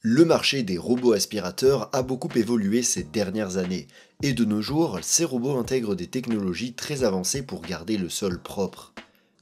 Le marché des robots aspirateurs a beaucoup évolué ces dernières années, et de nos jours, ces robots intègrent des technologies très avancées pour garder le sol propre.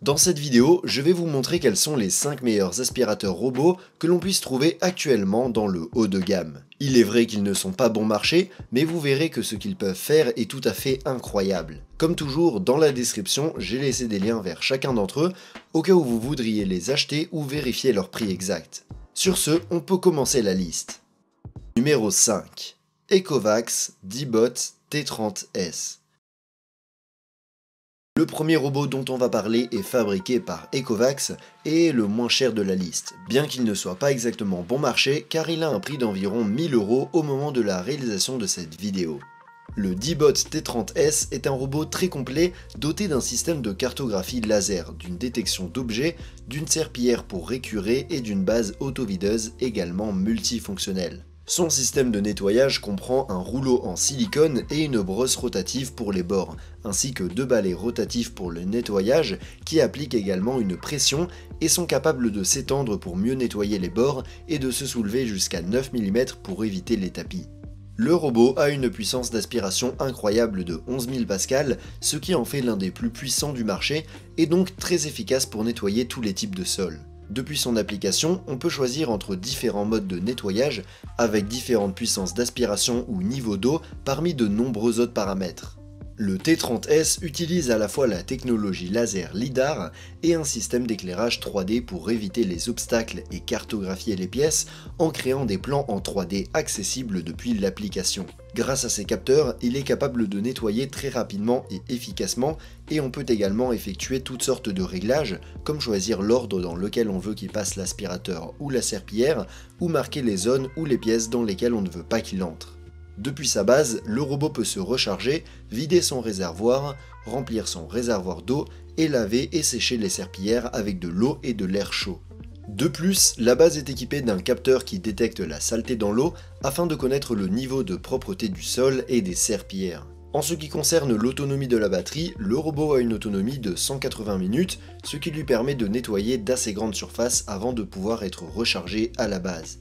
Dans cette vidéo, je vais vous montrer quels sont les 5 meilleurs aspirateurs robots que l'on puisse trouver actuellement dans le haut de gamme. Il est vrai qu'ils ne sont pas bon marché, mais vous verrez que ce qu'ils peuvent faire est tout à fait incroyable. Comme toujours, dans la description, j'ai laissé des liens vers chacun d'entre eux, au cas où vous voudriez les acheter ou vérifier leur prix exact. Sur ce, on peut commencer la liste. Numéro 5. Ecovacs D-Bot T30S. Le premier robot dont on va parler est fabriqué par Ecovacs et est le moins cher de la liste, bien qu'il ne soit pas exactement bon marché car il a un prix d'environ 1000 € au moment de la réalisation de cette vidéo. Le D-Bot T30S est un robot très complet doté d'un système de cartographie laser, d'une détection d'objets, d'une serpillière pour récurer et d'une base autovideuse également multifonctionnelle. Son système de nettoyage comprend un rouleau en silicone et une brosse rotative pour les bords, ainsi que 2 balais rotatifs pour le nettoyage qui appliquent également une pression et sont capables de s'étendre pour mieux nettoyer les bords et de se soulever jusqu'à 9 mm pour éviter les tapis. Le robot a une puissance d'aspiration incroyable de 11 000 pascal, ce qui en fait l'un des plus puissants du marché et donc très efficace pour nettoyer tous les types de sols. Depuis son application, on peut choisir entre différents modes de nettoyage avec différentes puissances d'aspiration ou niveau d'eau parmi de nombreux autres paramètres. Le T30S utilise à la fois la technologie laser LiDAR et un système d'éclairage 3D pour éviter les obstacles et cartographier les pièces en créant des plans en 3D accessibles depuis l'application. Grâce à ces capteurs, il est capable de nettoyer très rapidement et efficacement et on peut également effectuer toutes sortes de réglages comme choisir l'ordre dans lequel on veut qu'il passe l'aspirateur ou la serpillière ou marquer les zones ou les pièces dans lesquelles on ne veut pas qu'il entre. Depuis sa base, le robot peut se recharger, vider son réservoir, remplir son réservoir d'eau et laver et sécher les serpillières avec de l'eau et de l'air chaud. De plus, la base est équipée d'un capteur qui détecte la saleté dans l'eau afin de connaître le niveau de propreté du sol et des serpillières. En ce qui concerne l'autonomie de la batterie, le robot a une autonomie de 180 minutes, ce qui lui permet de nettoyer d'assez grandes surfaces avant de pouvoir être rechargé à la base.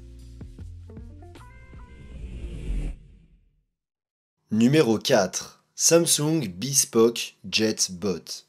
Numéro 4. Samsung Bespoke JetBot.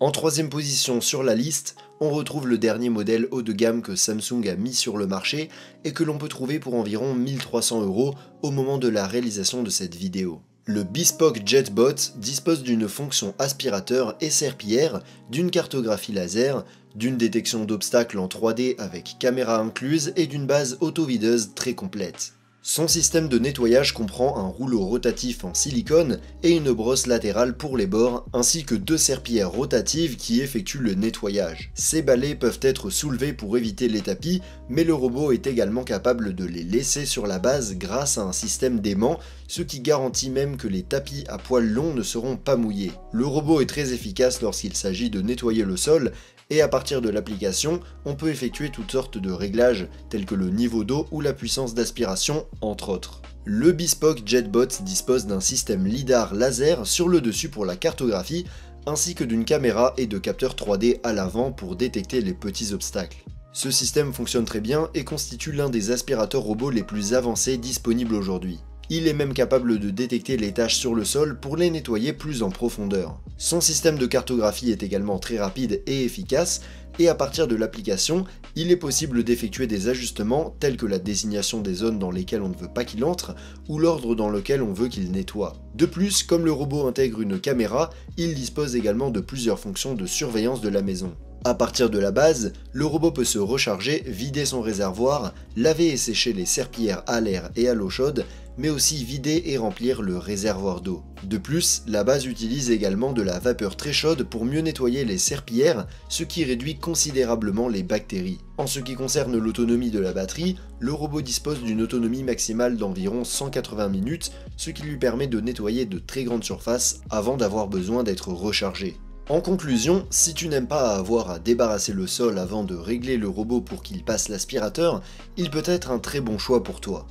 En troisième position sur la liste, on retrouve le dernier modèle haut de gamme que Samsung a mis sur le marché et que l'on peut trouver pour environ 1300 € au moment de la réalisation de cette vidéo. Le Bespoke JetBot dispose d'une fonction aspirateur et serpillière, d'une cartographie laser, d'une détection d'obstacles en 3D avec caméra incluse et d'une base autovideuse très complète. Son système de nettoyage comprend un rouleau rotatif en silicone et une brosse latérale pour les bords, ainsi que 2 serpillières rotatives qui effectuent le nettoyage. Ces balais peuvent être soulevés pour éviter les tapis, mais le robot est également capable de les laisser sur la base grâce à un système d'aimant, ce qui garantit même que les tapis à poils longs ne seront pas mouillés. Le robot est très efficace lorsqu'il s'agit de nettoyer le sol, et à partir de l'application, on peut effectuer toutes sortes de réglages tels que le niveau d'eau ou la puissance d'aspiration, entre autres. Le Bespoke JetBot dispose d'un système LiDAR laser sur le dessus pour la cartographie, ainsi que d'une caméra et de capteurs 3D à l'avant pour détecter les petits obstacles. Ce système fonctionne très bien et constitue l'un des aspirateurs robots les plus avancés disponibles aujourd'hui. Il est même capable de détecter les taches sur le sol pour les nettoyer plus en profondeur. Son système de cartographie est également très rapide et efficace, et à partir de l'application, il est possible d'effectuer des ajustements tels que la désignation des zones dans lesquelles on ne veut pas qu'il entre, ou l'ordre dans lequel on veut qu'il nettoie. De plus, comme le robot intègre une caméra, il dispose également de plusieurs fonctions de surveillance de la maison. À partir de la base, le robot peut se recharger, vider son réservoir, laver et sécher les serpillières à l'air et à l'eau chaude, mais aussi vider et remplir le réservoir d'eau. De plus, la base utilise également de la vapeur très chaude pour mieux nettoyer les serpillières, ce qui réduit considérablement les bactéries. En ce qui concerne l'autonomie de la batterie, le robot dispose d'une autonomie maximale d'environ 180 minutes, ce qui lui permet de nettoyer de très grandes surfaces avant d'avoir besoin d'être rechargé. En conclusion, si tu n'aimes pas avoir à débarrasser le sol avant de régler le robot pour qu'il passe l'aspirateur, il peut être un très bon choix pour toi.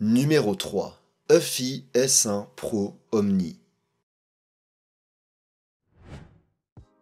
Numéro 3. Huffy S1 Pro Omni.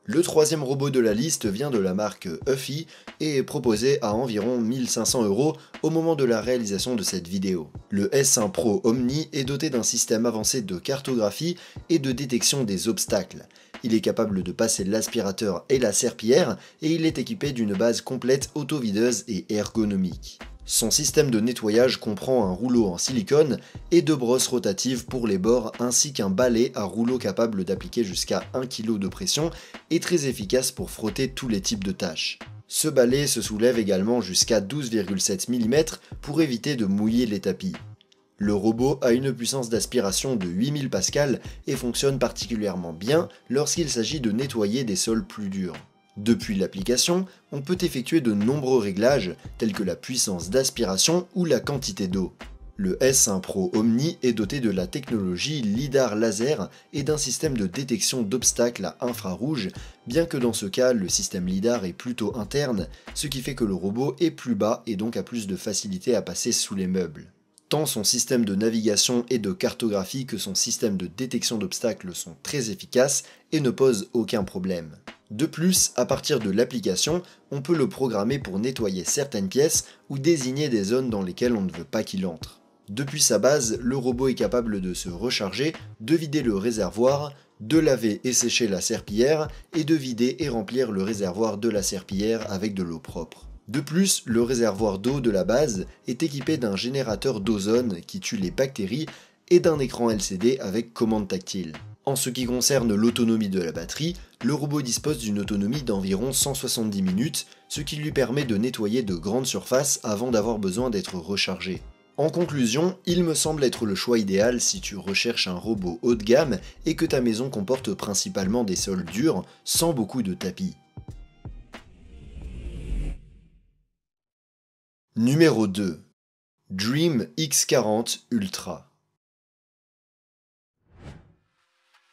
Le troisième robot de la liste vient de la marque Huffy et est proposé à environ 1500 € au moment de la réalisation de cette vidéo. Le S1 Pro Omni est doté d'un système avancé de cartographie et de détection des obstacles. Il est capable de passer l'aspirateur et la serpillière et il est équipé d'une base complète autovideuse et ergonomique. Son système de nettoyage comprend un rouleau en silicone et deux brosses rotatives pour les bords ainsi qu'un balai à rouleau capable d'appliquer jusqu'à 1 kg de pression et très efficace pour frotter tous les types de tâches. Ce balai se soulève également jusqu'à 12,7 mm pour éviter de mouiller les tapis. Le robot a une puissance d'aspiration de 8000 pascal et fonctionne particulièrement bien lorsqu'il s'agit de nettoyer des sols plus durs. Depuis l'application, on peut effectuer de nombreux réglages tels que la puissance d'aspiration ou la quantité d'eau. Le S1 Pro Omni est doté de la technologie LiDAR laser et d'un système de détection d'obstacles à infrarouge, bien que dans ce cas le système LiDAR est plutôt interne, ce qui fait que le robot est plus bas et donc a plus de facilité à passer sous les meubles. Tant son système de navigation et de cartographie que son système de détection d'obstacles sont très efficaces et ne posent aucun problème. De plus, à partir de l'application, on peut le programmer pour nettoyer certaines pièces ou désigner des zones dans lesquelles on ne veut pas qu'il entre. Depuis sa base, le robot est capable de se recharger, de vider le réservoir, de laver et sécher la serpillière et de vider et remplir le réservoir de la serpillière avec de l'eau propre. De plus, le réservoir d'eau de la base est équipé d'un générateur d'ozone qui tue les bactéries et d'un écran LCD avec commande tactile. En ce qui concerne l'autonomie de la batterie, le robot dispose d'une autonomie d'environ 170 minutes, ce qui lui permet de nettoyer de grandes surfaces avant d'avoir besoin d'être rechargé. En conclusion, il me semble être le choix idéal si tu recherches un robot haut de gamme et que ta maison comporte principalement des sols durs, sans beaucoup de tapis. Numéro 2. Dream X40 Ultra.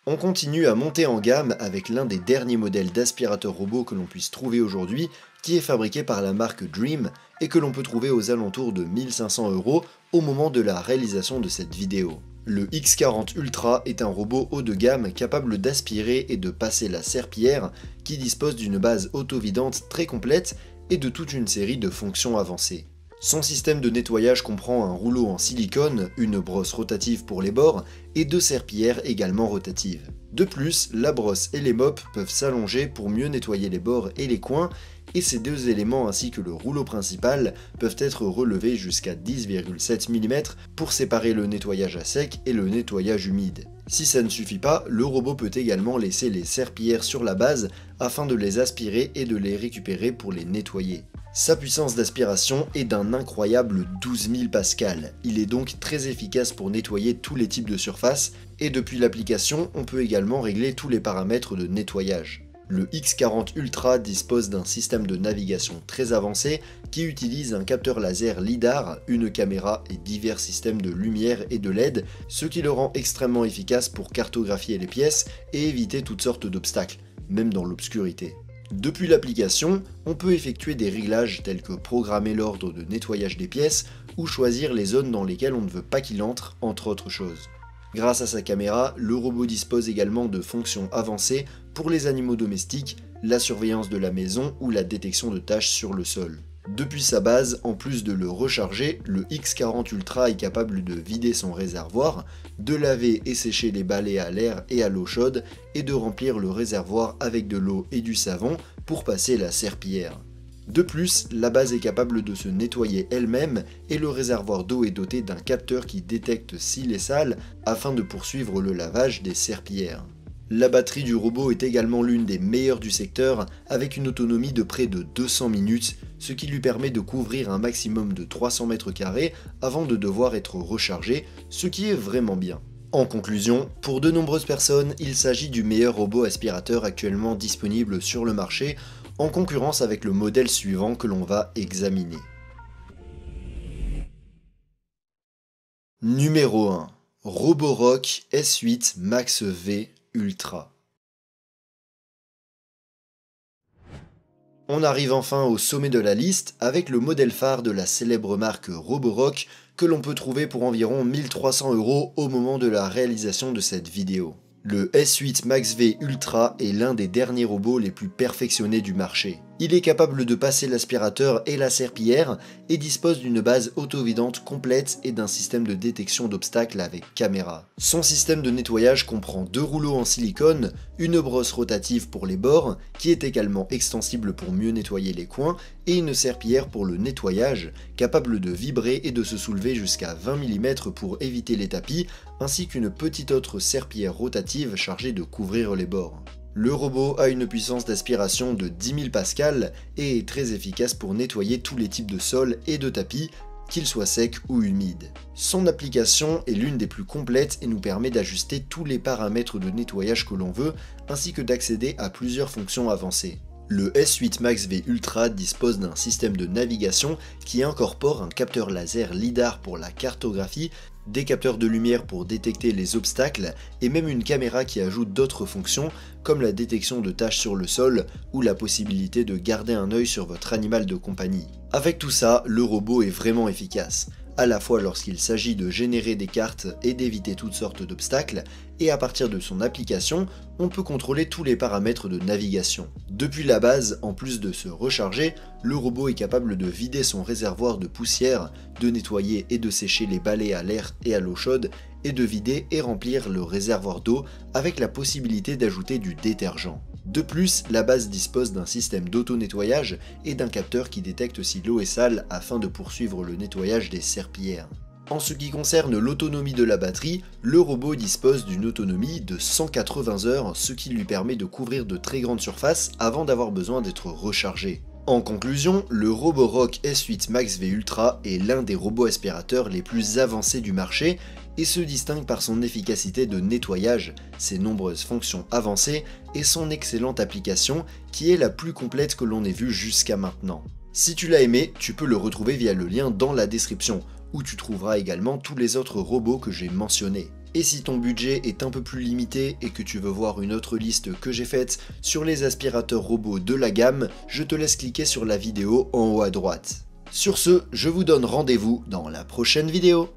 On continue à monter en gamme avec l'un des derniers modèles d'aspirateur robot que l'on puisse trouver aujourd'hui, qui est fabriqué par la marque Dream et que l'on peut trouver aux alentours de 1500 € au moment de la réalisation de cette vidéo. Le X40 Ultra est un robot haut de gamme capable d'aspirer et de passer la serpillière, qui dispose d'une base autovidante très complète et de toute une série de fonctions avancées. Son système de nettoyage comprend un rouleau en silicone, une brosse rotative pour les bords et deux serpillières également rotatives. De plus, la brosse et les mops peuvent s'allonger pour mieux nettoyer les bords et les coins, et ces deux éléments ainsi que le rouleau principal peuvent être relevés jusqu'à 10,7 mm pour séparer le nettoyage à sec et le nettoyage humide. Si ça ne suffit pas, le robot peut également laisser les serpillières sur la base afin de les aspirer et de les récupérer pour les nettoyer. Sa puissance d'aspiration est d'un incroyable 12 000 pascal. Il est donc très efficace pour nettoyer tous les types de surfaces et depuis l'application, on peut également régler tous les paramètres de nettoyage. Le X40 Ultra dispose d'un système de navigation très avancé qui utilise un capteur laser LiDAR, une caméra et divers systèmes de lumière et de LED, ce qui le rend extrêmement efficace pour cartographier les pièces et éviter toutes sortes d'obstacles, même dans l'obscurité. Depuis l'application, on peut effectuer des réglages tels que programmer l'ordre de nettoyage des pièces ou choisir les zones dans lesquelles on ne veut pas qu'il entre, entre autres choses. Grâce à sa caméra, le robot dispose également de fonctions avancées pour les animaux domestiques, la surveillance de la maison ou la détection de taches sur le sol. Depuis sa base, en plus de le recharger, le X40 Ultra est capable de vider son réservoir, de laver et sécher les balais à l'air et à l'eau chaude, et de remplir le réservoir avec de l'eau et du savon pour passer la serpillière. De plus, la base est capable de se nettoyer elle-même et le réservoir d'eau est doté d'un capteur qui détecte s'il est sale afin de poursuivre le lavage des serpillières. La batterie du robot est également l'une des meilleures du secteur avec une autonomie de près de 200 minutes, ce qui lui permet de couvrir un maximum de 300 m² avant de devoir être rechargé, ce qui est vraiment bien. En conclusion, pour de nombreuses personnes, il s'agit du meilleur robot aspirateur actuellement disponible sur le marché, en concurrence avec le modèle suivant que l'on va examiner. Numéro 1. Roborock S8 Max V Ultra. On arrive enfin au sommet de la liste avec le modèle phare de la célèbre marque Roborock que l'on peut trouver pour environ 1300 € au moment de la réalisation de cette vidéo. Le S8 Max V Ultra est l'un des derniers robots les plus perfectionnés du marché. Il est capable de passer l'aspirateur et la serpillière et dispose d'une base auto-vidante complète et d'un système de détection d'obstacles avec caméra. Son système de nettoyage comprend 2 rouleaux en silicone, une brosse rotative pour les bords, qui est également extensible pour mieux nettoyer les coins, et une serpillière pour le nettoyage, capable de vibrer et de se soulever jusqu'à 20 mm pour éviter les tapis, ainsi qu'une petite autre serpillière rotative chargée de couvrir les bords. Le robot a une puissance d'aspiration de 10 000 pascal et est très efficace pour nettoyer tous les types de sols et de tapis, qu'ils soient secs ou humides. Son application est l'une des plus complètes et nous permet d'ajuster tous les paramètres de nettoyage que l'on veut, ainsi que d'accéder à plusieurs fonctions avancées. Le S8 Max V Ultra dispose d'un système de navigation qui incorpore un capteur laser LiDAR pour la cartographie, des capteurs de lumière pour détecter les obstacles et même une caméra qui ajoute d'autres fonctions comme la détection de taches sur le sol ou la possibilité de garder un œil sur votre animal de compagnie. Avec tout ça, le robot est vraiment efficace, à la fois lorsqu'il s'agit de générer des cartes et d'éviter toutes sortes d'obstacles, et à partir de son application, on peut contrôler tous les paramètres de navigation. Depuis la base, en plus de se recharger, le robot est capable de vider son réservoir de poussière, de nettoyer et de sécher les balais à l'air et à l'eau chaude, et de vider et remplir le réservoir d'eau avec la possibilité d'ajouter du détergent. De plus, la base dispose d'un système d'auto-nettoyage et d'un capteur qui détecte si l'eau est sale afin de poursuivre le nettoyage des serpillières. En ce qui concerne l'autonomie de la batterie, le robot dispose d'une autonomie de 180 heures, ce qui lui permet de couvrir de très grandes surfaces avant d'avoir besoin d'être rechargé. En conclusion, le Roborock S8 Max V Ultra est l'un des robots aspirateurs les plus avancés du marché et se distingue par son efficacité de nettoyage, ses nombreuses fonctions avancées et son excellente application qui est la plus complète que l'on ait vue jusqu'à maintenant. Si tu l'as aimé, tu peux le retrouver via le lien dans la description, où tu trouveras également tous les autres robots que j'ai mentionnés. Et si ton budget est un peu plus limité et que tu veux voir une autre liste que j'ai faite sur les aspirateurs robots de la gamme, je te laisse cliquer sur la vidéo en haut à droite. Sur ce, je vous donne rendez-vous dans la prochaine vidéo.